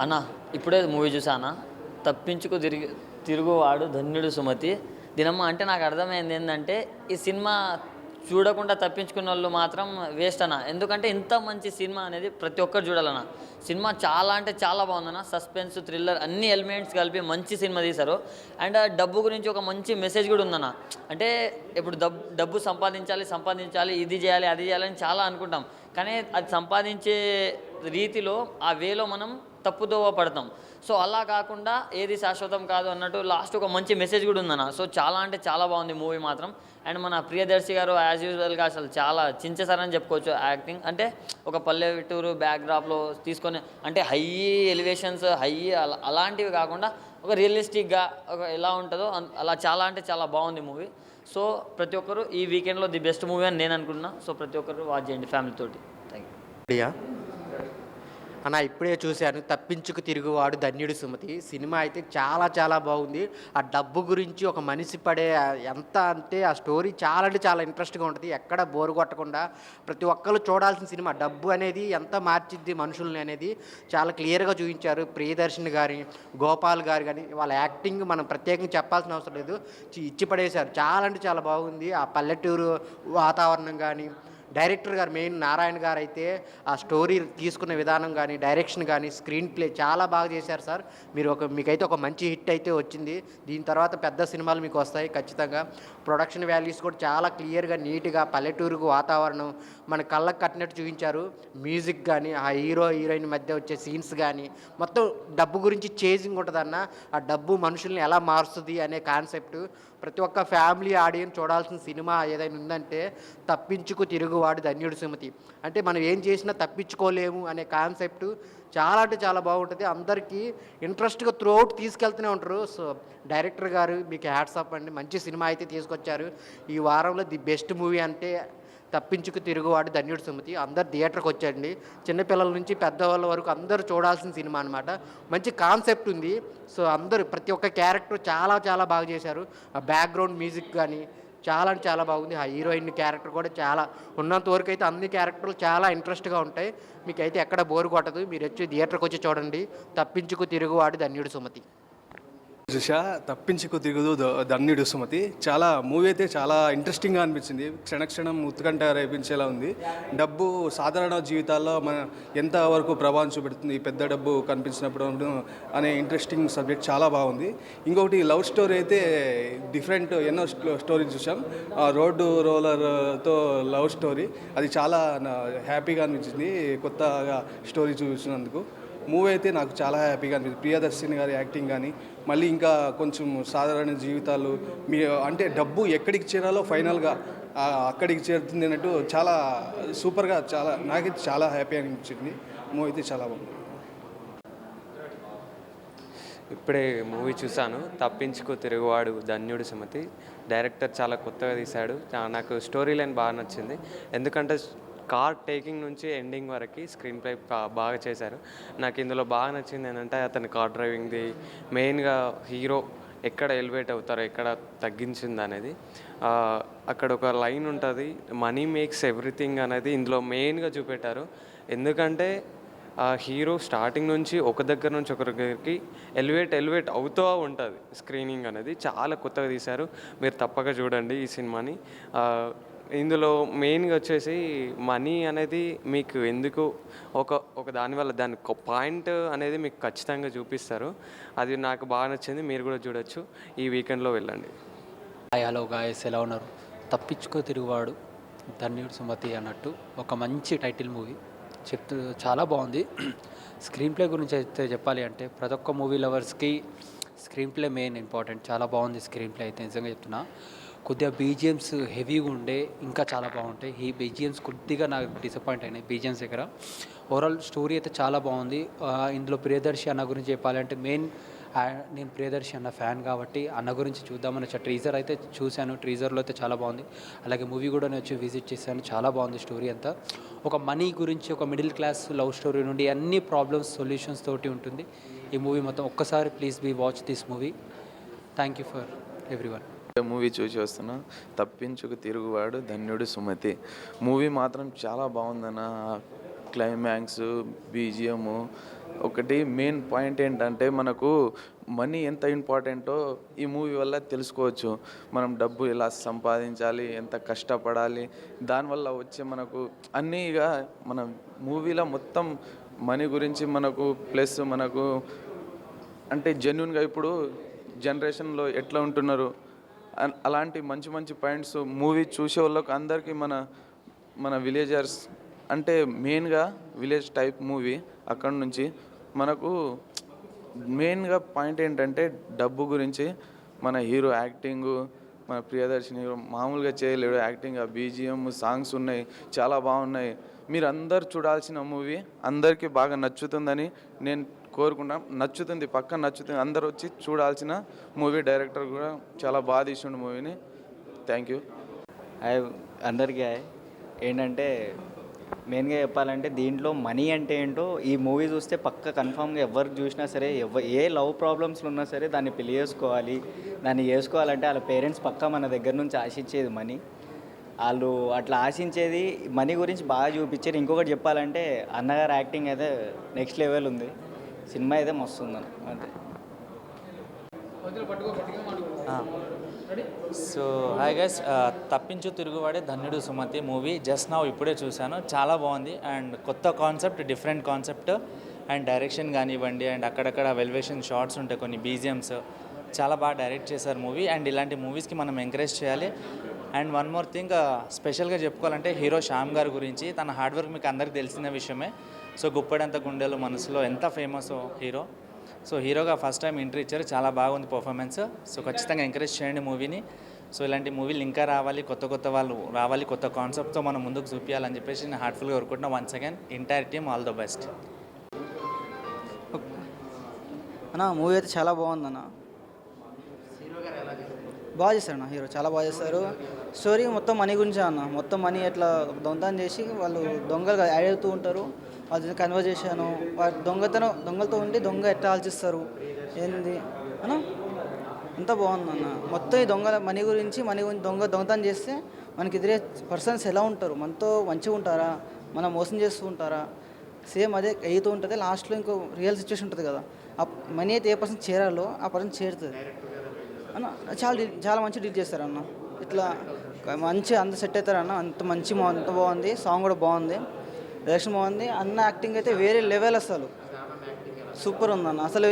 అన్న ఇప్పుడే మూవీ చూసా అన్న. తప్పించుకు తిరుగువాడు ధన్యుడు సుమతి. దినమ్మ అంటే నాకు అర్థమైంది ఏంటంటే ఈ సినిమా చూడకుండా తప్పించుకున్న వాళ్ళు మాత్రం వేస్ట్ అన్న. ఎందుకంటే ఇంత మంచి సినిమా అనేది ప్రతి ఒక్కరు చూడాలన్న. సినిమా చాలా అంటే చాలా బాగుందన్న. సస్పెన్స్, థ్రిల్లర్ అన్ని ఎలిమెంట్స్ కలిపి మంచి సినిమా తీశారు. అండ్ డబ్బు గురించి ఒక మంచి మెసేజ్ కూడా ఉందన్న. అంటే ఇప్పుడు డబ్బు సంపాదించాలి, ఇది చేయాలి అది చేయాలని చాలా అనుకుంటాం. కానీ అది సంపాదించే రీతిలో ఆ వేలో మనం తప్పుదోవ పడతాం. సో అలా కాకుండా ఏది శాశ్వతం కాదు అన్నట్టు లాస్ట్ ఒక మంచి మెసేజ్ కూడా ఉందన్న. సో చాలా అంటే చాలా బాగుంది మూవీ మాత్రం. అండ్ మన ప్రియదర్శి గారు యాజ్ యూజువల్గా అసలు చాలా చించేశారని చెప్పుకోవచ్చు. యాక్టింగ్ అంటే ఒక పల్లెటూరు బ్యాక్డ్రాప్లో తీసుకొని అంటే హై ఎలివేషన్స్ అలాంటివి కాకుండా ఒక రియలిస్టిక్గా ఒక ఎలా ఉంటుందో అలా చాలా అంటే చాలా బాగుంది మూవీ. సో ప్రతి ఒక్కరు ఈ వీకెండ్లో ది బెస్ట్ మూవీ అని నేను అనుకుంటున్నా. సో ప్రతి ఒక్కరు వాచ్ చేయండి ఫ్యామిలీతోటి. Thank you. అన్న ఇప్పుడే చూశాను తప్పించుకు తిరుగువాడు ధన్యుడు సుమతి. సినిమా అయితే చాలా చాలా బాగుంది. ఆ డబ్బు గురించి ఒక మనిషి పడే ఎంత అంటే ఆ స్టోరీ చాలా అంటే చాలా ఇంట్రెస్ట్గా ఉంటుంది. ఎక్కడ బోరు కొట్టకుండా ప్రతి ఒక్కరు చూడాల్సిన సినిమా. డబ్బు అనేది ఎంత మార్చిద్ది మనుషుల్ని అనేది చాలా క్లియర్గా చూపించారు. ప్రియదర్శిని గారి, గోపాల్ గారు కానీ వాళ్ళ యాక్టింగ్ మనం ప్రత్యేకంగా చెప్పాల్సిన అవసరం లేదు, ఇచ్చి పడేశారు. చాలా అంటే చాలా బాగుంది. ఆ పల్లెటూరు వాతావరణం కానీ, డైరెక్టర్ గారు మెయిన్ నారాయణ గారు అయితే ఆ స్టోరీ తీసుకున్న విధానం కానీ, డైరెక్షన్ కానీ, స్క్రీన్ ప్లే చాలా బాగా చేశారు సార్. మీకైతే ఒక మంచి హిట్ అయితే వచ్చింది. దీని తర్వాత పెద్ద సినిమాలు మీకు వస్తాయి ఖచ్చితంగా. ప్రొడక్షన్ వాల్యూస్ కూడా చాలా క్లియర్గా నీట్గా పల్లెటూరుకు వాతావరణం మన కళ్ళకు కట్టినట్టు చూపించారు. మ్యూజిక్ కానీ, ఆ హీరో హీరోయిన్ మధ్య వచ్చే సీన్స్ కానీ మొత్తం డబ్బు గురించి చేజింగ్ ఉంటుందన్న. ఆ డబ్బు మనుషుల్ని ఎలా మారుస్తుంది అనే కాన్సెప్ట్ ప్రతి ఒక్క ఫ్యామిలీ ఆడియన్స్ చూడాల్సిన సినిమా ఏదైనా ఉందంటే తప్పించుకు తిరుగువాడు ధన్యుడు సుమతి. అంటే మనం ఏం చేసినా తప్పించుకోలేము అనే కాన్సెప్ట్ చాలా అంటే చాలా బాగుంటుంది. అందరికీ ఇంట్రెస్ట్గా త్రూఅవుట్ తీసుకెళ్తూనే ఉంటారు. సో డైరెక్టర్ గారు మీకు హ్యాట్స్ ఆఫ్ అండి. మంచి సినిమా అయితే తీసుకొచ్చారు. ఈ వారంలో ది బెస్ట్ మూవీ అంటే తప్పించుకు తిరుగువాడు ధన్యుడు సుమతి. అందరు థియేటర్కి వచ్చండి. చిన్నపిల్లల నుంచి పెద్దవాళ్ళ వరకు అందరూ చూడాల్సిన సినిమా అనమాట. మంచి కాన్సెప్ట్ ఉంది. సో అందరూ ప్రతి ఒక్క క్యారెక్టర్ చాలా చాలా బాగా చేశారు. ఆ బ్యాక్గ్రౌండ్ మ్యూజిక్ కానీ చాలా అంటే చాలా బాగుంది. ఆ హీరోయిన్ క్యారెక్టర్ కూడా చాలా ఉన్నంత వరకు అయితే అన్ని క్యారెక్టర్లు చాలా ఇంట్రెస్ట్గా ఉంటాయి. మీకైతే ఎక్కడ బోరు కొట్టదు. మీరు వచ్చి థియేటర్కి వచ్చి చూడండి. తప్పించుకు తిరుగువాడు ధన్యుడు సుమతి. చూసా తప్పించుకు తిరుగుదు ధన్యుడు సుమతి. చాలా మూవీ అయితే చాలా ఇంట్రెస్టింగ్గా అనిపించింది. క్షణక్షణం ఉత్కంఠ రేపించేలా ఉంది. డబ్బు సాధారణ జీవితాల్లో మన ఎంతవరకు ప్రభావం చూపెడుతుంది పెద్ద డబ్బు కనిపించినప్పుడు అనే ఇంట్రెస్టింగ్ సబ్జెక్ట్ చాలా బాగుంది. ఇంకొకటి లవ్ స్టోరీ అయితే డిఫరెంట్ ఎన్నో స్టోరీ చూసాం. రోడ్డు రోలర్తో లవ్ స్టోరీ అది చాలా హ్యాపీగా అనిపించింది కొత్తగా స్టోరీ చూసినందుకు. మూవీ అయితే నాకు చాలా హ్యాపీగా అనిపించింది. ప్రియదర్శిని గారి యాక్టింగ్ కానీ మళ్ళీ ఇంకా కొంచెం సాధారణ జీవితాలు మీ అంటే డబ్బు ఎక్కడికి చేరాలో ఫైనల్గా అక్కడికి చేరుతుంది అన్నట్టు చాలా సూపర్గా చాలా నాకైతే చాలా హ్యాపీ అనిపించింది. మూవీ అయితే చాలా బాగుంది. ఇప్పుడే మూవీ చూశాను తప్పించుకు తిరుగువాడు ధన్యుడు సుమతి. డైరెక్టర్ చాలా కొత్తగా తీశాడు. నాకు స్టోరీ లైన్ బాగా నచ్చింది. ఎందుకంటే కార్ టేకింగ్ నుంచి ఎండింగ్ వరకు స్క్రీన్ ప్లే బాగా చేశారు. నాకు ఇందులో బాగా నచ్చింది ఏంటంటే అతని కార్ డ్రైవింగ్ది, మెయిన్గా హీరో ఎక్కడ ఎలివేట్ అవుతారో ఎక్కడ తగ్గించింది అనేది. అక్కడ ఒక లైన్ ఉంటుంది, మనీ మేక్స్ ఎవ్రీథింగ్ అనేది ఇందులో మెయిన్గా చూపెట్టారు. ఎందుకంటే హీరో స్టార్టింగ్ నుంచి ఒక దగ్గర నుంచి ఒక దగ్గరికి ఎలివేట్ అవుతూ ఉంటుంది స్క్రీనింగ్ అనేది. చాలా కొత్తగా తీశారు. మీరు తప్పక చూడండి ఈ సినిమాని. ఇందులో మెయిన్గా వచ్చేసి మనీ అనేది మీకు ఎందుకు ఒక దానివల్ల దాని పాయింట్ అనేది మీకు ఖచ్చితంగా చూపిస్తారు. అది నాకు బాగా నచ్చింది. మీరు కూడా చూడొచ్చు. ఈ వీకెండ్లో వెళ్ళండి. హలో గాయస్, ఎలా ఉన్నారు? తప్పించుకో తిరుగువాడు ధన్యుడు సుమతి అన్నట్టు ఒక మంచి టైటిల్ మూవీ చాలా బాగుంది. స్క్రీన్ ప్లే గురించి అయితే చెప్పాలి అంటే ప్రతి ఒక్క మూవీ లవర్స్కి స్క్రీన్ ప్లే మెయిన్ ఇంపార్టెంట్. చాలా బాగుంది స్క్రీన్ ప్లే అయితే నిజంగా చెప్తున్నా. కొద్దిగా బీజిఎమ్స్ హెవీగా ఉండే ఇంకా చాలా బాగుంటాయి. ఈ బీజిఎమ్స్ కొద్దిగా నాకు డిసప్పాయింట్ అయినాయి బీజిఎమ్స్ దగ్గర. ఓవరాల్ స్టోరీ అయితే చాలా బాగుంది. ఇందులో ప్రియదర్శి అన్న గురించి చెప్పాలంటే నేను ప్రియదర్శి అన్న ఫ్యాన్ కాబట్టి అన్న గురించి చూద్దామని వచ్చా. ట్రీజర్ అయితే చూశాను. ట్రీజర్లో అయితే చాలా బాగుంది. అలాగే మూవీ కూడా నేను వచ్చి విజిట్ చేశాను. చాలా బాగుంది స్టోరీ అంతా. ఒక మనీ గురించి, ఒక మిడిల్ క్లాస్ లవ్ స్టోరీ నుండి అన్ని ప్రాబ్లమ్స్ సొల్యూషన్స్ తోటి ఉంటుంది ఈ మూవీ మొత్తం. ఒక్కసారి please watch this movie. Thank you for everyone. Movie చూసి వస్తున్నా. తప్పించుకు తిరుగువాడు ధన్యుడు సుమతి. మూవీ మాత్రం చాలా బాగుందన్న. Climax, BGM. ఒకటి మెయిన్ పాయింట్ ఏంటంటే మనకు మనీ ఎంత ఇంపార్టెంటో ఈ మూవీ వల్ల తెలుసుకోవచ్చు. మనం డబ్బు ఎలా సంపాదించాలి, ఎంత కష్టపడాలి, దానివల్ల వచ్చే మనకు అన్నీ ఇక మన మూవీలో మొత్తం మనీ గురించి మనకు ప్లస్ మనకు అంటే జెన్యున్గా ఇప్పుడు జనరేషన్లో ఎట్లా ఉంటున్నారు అలాంటి మంచి మంచి పాయింట్స్ మూవీ చూసే వాళ్ళకు అందరికీ మన విలేజర్స్ అంటే మెయిన్గా విలేజ్ టైప్ మూవీ. అక్కడ నుంచి మనకు మెయిన్గా పాయింట్ ఏంటంటే డబ్బు గురించి. మన హీరో యాక్టింగు, మన ప్రియదర్శిని హీరో మామూలుగా చేయలేడు యాక్టింగ్. ఆ బీజిఎం, సాంగ్స్ ఉన్నాయి, చాలా బాగున్నాయి. మీరు అందరు చూడాల్సిన మూవీ, అందరికీ బాగా నచ్చుతుందని నేను కోరుకుంటాం. నచ్చుతుంది, పక్క నచ్చుతుంది, అందరు వచ్చి చూడాల్సిన మూవీ. డైరెక్టర్ కూడా చాలా బాగా తీసిండు మూవీని. Thank you. అందరికీ ఏంటంటే మెయిన్గా చెప్పాలంటే దీంట్లో మనీ అంటే ఏంటో ఈ మూవీ చూస్తే పక్క కన్ఫామ్గా ఎవరికి చూసినా సరే ఏ లవ్ ప్రాబ్లమ్స్లో ఉన్నా సరే దాన్ని పెళ్లి చేసుకోవాలి, దాన్ని చేసుకోవాలంటే వాళ్ళ పేరెంట్స్ పక్కా మన దగ్గర నుంచి ఆశించేది మనీ. వాళ్ళు అట్లా ఆశించేది మనీ గురించి బాగా చూపించారు. ఇంకొకటి చెప్పాలంటే అన్నగారు యాక్టింగ్ అయితే నెక్స్ట్ లెవెల్ ఉంది. సినిమా అయితే మస్తు ఉందని అంతే. సో హాయ్ గైస్, తప్పించు తిరుగువాడే ధన్యుడు సుమతి మూవీ జస్ట్ నౌ ఇప్పుడే చూశాను. చాలా బాగుంది అండ్ కొత్త concept, different concept and direction కానివ్వండి అండ్ అక్కడక్కడ వెల్వేషన్ షార్ట్స్ ఉంటాయి, కొన్ని బీజిఎమ్స్ చాలా బాగా డైరెక్ట్ చేశారు మూవీ. అండ్ ఇలాంటి మూవీస్కి మనం ఎంకరేజ్ చేయాలి. అండ్ వన్ మోర్ థింగ్ స్పెషల్గా చెప్పుకోవాలంటే హీరో శ్యామ్ గారి గురించి. తన హార్డ్ వర్క్ మీకు అందరికీ తెలిసిన విషయమే. సో గుప్పడంత గుండెలు మనసులో ఎంత ఫేమస్ హీరో. సో హీరోగా ఫస్ట్ టైం ఎంట్రీ ఇచ్చారు, చాలా బాగుంది పర్ఫార్మెన్స్. సో ఖచ్చితంగా ఎంకరేజ్ చేయండి మూవీని. సో ఇలాంటి మూవీలు ఇంకా రావాలి, కొత్త వాళ్ళు రావాలి, కొత్త కాన్సెప్ట్తో మనం ముందుకు చూపించాలని చెప్పేసి నేను హార్ట్ఫుల్గా కోరుకుంటున్నా. Once again entire team all the best. అన్న మూవీ అయితే చాలా బాగుందన్న, బాగా చేశారు అన్న. హీరో చాలా బాగా చేస్తారు. స్టోరీ మొత్తం మనీ గురించే అన్న. మొత్తం మనీ ఎట్లా దొంగతనం చేసి వాళ్ళు దొంగలు యాడ్ అవుతూ ఉంటారు, వాళ్ళ కన్వర్జేషను, వాళ్ళ దొంగలతో ఉండి దొంగ ఎట్లా ఆలోచిస్తారు ఏంది అన్న, అంతా బాగుందన్న. మొత్తం ఈ మనీ గురించి దొంగతనం చేస్తే మనకి ఎదురే పర్సన్స్ ఎలా ఉంటారు, మనతో మంచిగా ఉంటారా, మనం మోసం చేస్తూ ఉంటారా, సేమ్ అదే అవుతూ ఉంటుంది. లాస్ట్లో ఇంకో రియల్ సిచ్యువేషన్ ఉంటుంది కదా, ఆ మనీ అయితే ఏ పర్సన్ చేరాలో ఆ పర్సన్ చేరుతుంది అన్న. చాలా మంచి డీల్ చేస్తారు అన్న. ఇట్లా మంచి అంత సెట్ అవుతారన్న. అంత బాగుంది. సాంగ్ కూడా బాగుంది, డైరెక్షన్ బాగుంది. అన్న యాక్టింగ్ అయితే వేరే లెవెల్, అసలు సూపర్ ఉందన్న. అసలు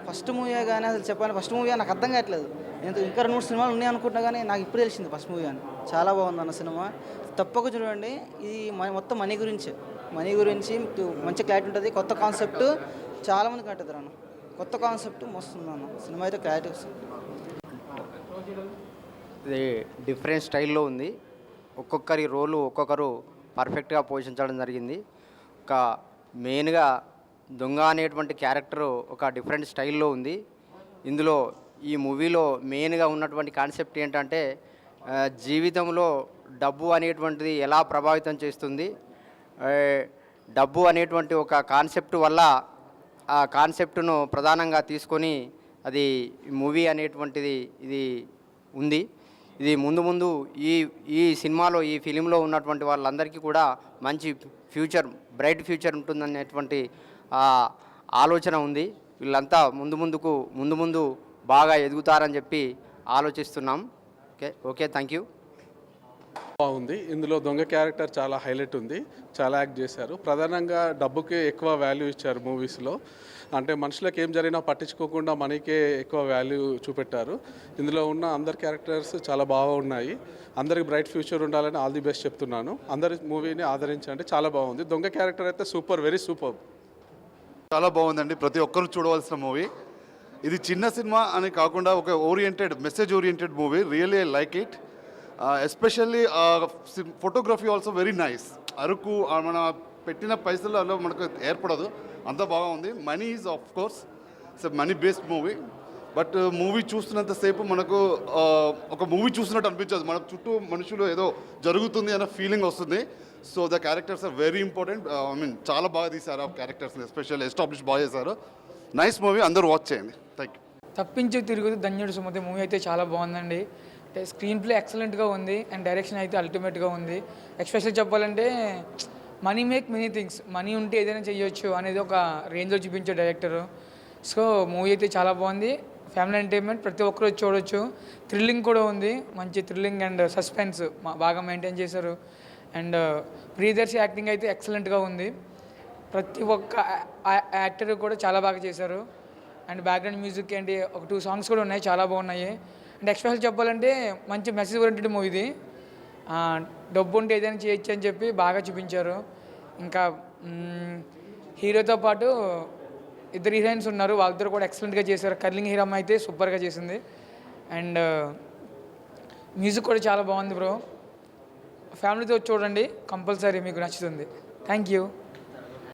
ఫస్ట్ మూవీ కానీ అసలు చెప్పాలి, ఫస్ట్ మూవీ నాకు అర్థం కావట్లేదు. నేను ఇంకా 2-3 సినిమాలు ఉన్నాయి అనుకుంటున్నా కానీ నాకు ఇప్పుడు తెలిసింది ఫస్ట్ మూవీ అని. చాలా బాగుందన్న సినిమా, తప్పక చూడండి. ఇది మొత్తం మనీ గురించి మంచి క్లారిటీ ఉంటుంది. కొత్త కాన్సెప్ట్ చాలామంది కట్టుతారు అన్న. కొత్త కాన్సెప్ట్ మస్తు ఉందన్న. సినిమా అయితే క్లారిటీ వస్తుంది. ఇది డిఫరెంట్ స్టైల్లో ఉంది. ఒక్కొక్కరి రోలు ఒక్కొక్కరు పర్ఫెక్ట్గా పోషించడం జరిగింది. ఒక మెయిన్గా దొంగ అనేటువంటి క్యారెక్టరు ఒక డిఫరెంట్ స్టైల్లో ఉంది. ఇందులో ఈ మూవీలో మెయిన్గా ఉన్నటువంటి కాన్సెప్ట్ ఏంటంటే జీవితంలో డబ్బు అనేటువంటిది ఎలా ప్రభావితం చేస్తుంది. డబ్బు అనేటువంటి ఒక కాన్సెప్ట్ వల్ల ఆ కాన్సెప్ట్ను ప్రధానంగా తీసుకొని అది మూవీ అనేటువంటిది ఇది ఉంది. ఇది ముందు ఈ సినిమాలో ఈ ఫిలింలో ఉన్నటువంటి వాళ్ళందరికీ కూడా మంచి ఫ్యూచర్, బ్రైట్ ఫ్యూచర్ ఉంటుందనేటువంటి ఆలోచన ఉంది. వీళ్ళంతా ముందు బాగా ఎదుగుతారని చెప్పి ఆలోచిస్తున్నాం. Okay thank you. బాగుంది. ఇందులో దొంగ క్యారెక్టర్ చాలా హైలైట్ ఉంది, చాలా యాక్ట్ చేశారు. ప్రధానంగా డబ్బుకి ఎక్కువ వాల్యూ ఇచ్చారు మూవీస్లో. అంటే మనుషులకు ఏం జరిగినా పట్టించుకోకుండా మనీకే ఎక్కువ వాల్యూ చూపెట్టారు. ఇందులో ఉన్న అందరి క్యారెక్టర్స్ చాలా బాగా ఉన్నాయి. అందరికి బ్రైట్ ఫ్యూచర్ ఉండాలని ఆల్ ది బెస్ట్ చెప్తున్నాను. అందరి మూవీని ఆదరించండి, చాలా బాగుంది. దొంగ క్యారెక్టర్ అయితే సూపర్, వెరీ సూపర్, చాలా బాగుందండి. ప్రతి ఒక్కరు చూడవలసిన మూవీ ఇది. చిన్న సినిమా అని కాకుండా ఒక message oriented movie. Really I like it. Especially photography also very nice. Araku మన పెట్టిన పైసలలో మనకు ఏర్పడదు, అంత బాగా ఉంది. Money is of course money based movie. But movie చూస్తున్నంతసేపు మనకు ఒక మూవీ చూస్తున్నట్టు అనిపించదు. మన చుట్టూ మనుషులు ఏదో జరుగుతుంది అన్న ఫీలింగ్ వస్తుంది. So the characters are very important. చాలా బాగా తీశారు ఆ క్యారెక్టర్స్ని, ఎస్పెషల్లీ ఎస్టాబ్లిష్ బాగా చేశారు. నైస్ మూవీ, అందరూ వాచ్ చేయండి. Thank you. తప్పించు తిరుగుతూ ధన్యుడు సుమతి మూవీ అయితే చాలా బాగుందండి. అంటే స్క్రీన్ ప్లే ఎక్సలెంట్గా ఉంది అండ్ డైరెక్షన్ అయితే అల్టిమేట్గా ఉంది. ఎస్పెషల్లీ చెప్పాలంటే money make many things, money ఉంటే ఏదైనా చేయొచ్చు అనేది ఒక రేంజ్లో చూపించే డైరెక్టరు. సో మూవీ అయితే చాలా బాగుంది, ఫ్యామిలీ ఎంటర్టైన్మెంట్, ప్రతి ఒక్కరు వచ్చి చూడొచ్చు. థ్రిల్లింగ్ కూడా ఉంది, మంచి థ్రిల్లింగ్ అండ్ సస్పెన్స్ బాగా మెయింటైన్ చేశారు. అండ్ ప్రియదర్శి యాక్టింగ్ అయితే ఎక్సలెంట్గా ఉంది. ప్రతి ఒక్క యాక్టర్ కూడా చాలా బాగా చేశారు. అండ్ బ్యాక్గ్రౌండ్ మ్యూజిక్ ఏంటి, ఒక 2 సాంగ్స్ కూడా ఉన్నాయి, చాలా బాగున్నాయి. అండ్ ఎక్స్పెషల్ చెప్పాలంటే మంచి మెసేజ్ ఓరియంటెడ్ మూవీ ఇది. డబ్బు ఉంటే ఏదైనా చేయొచ్చు అని చెప్పి బాగా చూపించారు. ఇంకా హీరోతో పాటు 2 హీరోయిన్స్ ఉన్నారు, వాళ్ళిద్దరు కూడా ఎక్సలెంట్గా చేశారు. కర్లింగ్ హీరమ్మ అయితే సూపర్గా చేసింది. అండ్ మ్యూజిక్ కూడా చాలా బాగుంది బ్రో. ఫ్యామిలీతో చూడండి, కంపల్సరీ మీకు నచ్చుతుంది. Thank you.